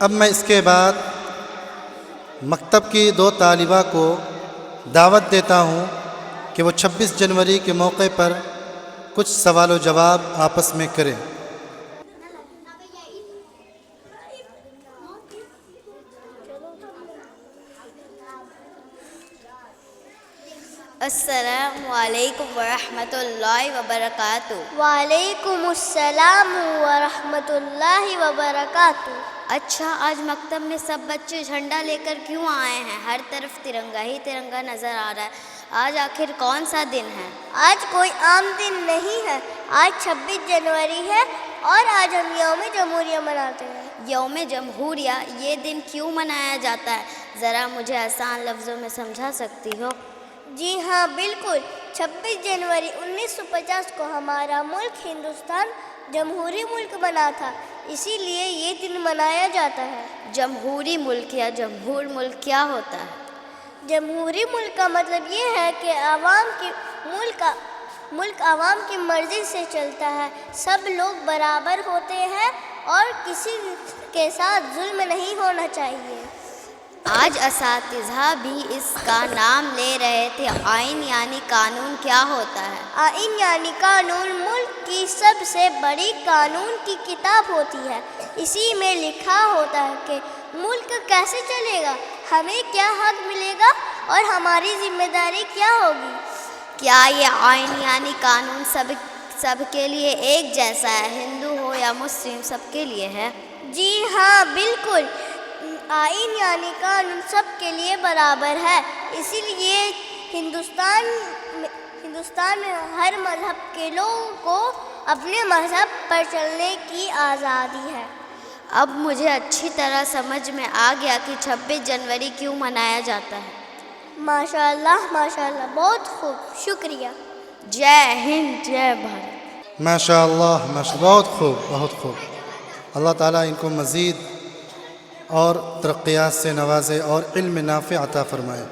اب میں اس کے بعد مکتب کی 2 طالبہ کو دعوت دیتا ہوں کہ وہ 26 جنوری کے موقع پر کچھ سوال و جواب آپس میں کریں۔ السلام علیکم ورحمۃ اللہ وبرکاتہ۔ وعلیکم السلام ورحمۃ اللہ وبرکاتہ۔ اچھا، آج مکتب میں سب بچے جھنڈا لے کر کیوں آئے ہیں؟ ہر طرف ترنگا ہی ترنگا نظر آ رہا ہے۔ آج آخر کون سا دن ہے؟ آج کوئی عام دن نہیں ہے، آج 26 جنوری ہے اور آج ہم یوم جمہوریہ مناتے ہیں۔ یوم جمہوریہ، یہ دن کیوں منایا جاتا ہے؟ ذرا مجھے آسان لفظوں میں سمجھا سکتی ہو؟ جی ہاں بالکل، 26 جنوری 1950 کو ہمارا ملک ہندوستان جمہوری ملک بنا تھا، اسی لیے یہ دن منایا جاتا ہے۔ جمہوری ملک یا جمہور ملک کیا ہوتا ہے؟ جمہوری ملک کا مطلب یہ ہے کہ ملک عوام کی مرضی سے چلتا ہے، سب لوگ برابر ہوتے ہیں اور کسی کے ساتھ ظلم نہیں ہونا چاہیے۔ آج اساتذہ بھی اس کا نام لے رہے تھے۔ آئین یعنی قانون کیا ہوتا ہے؟ آئین یعنی قانون ملک کی سب سے بڑی قانون کی کتاب ہوتی ہے، اسی میں لکھا ہوتا ہے کہ ملک کیسے چلے گا، ہمیں کیا حق ملے گا اور ہماری ذمہ داری کیا ہوگی۔ کیا یہ آئین یعنی قانون سب کے لیے ایک جیسا ہے؟ ہندو ہو یا مسلم، سب کے لیے ہے؟ جی ہاں بالکل، آئین یعنی قانون سب کے لیے برابر ہے، اسی لیے ہندوستان میں ہر مذہب کے لوگوں کو اپنے مذہب پر چلنے کی آزادی ہے۔ اب مجھے اچھی طرح سمجھ میں آ گیا کہ 26 جنوری کیوں منایا جاتا ہے۔ ماشاء اللہ بہت خوب، شکریہ۔ جے ہند، جے بھارت۔ ماشاء اللہ، بہت خوب۔ اللہ تعالیٰ ان کو مزید اور ترقیات سے نوازے اور علم نافع عطا فرمائے۔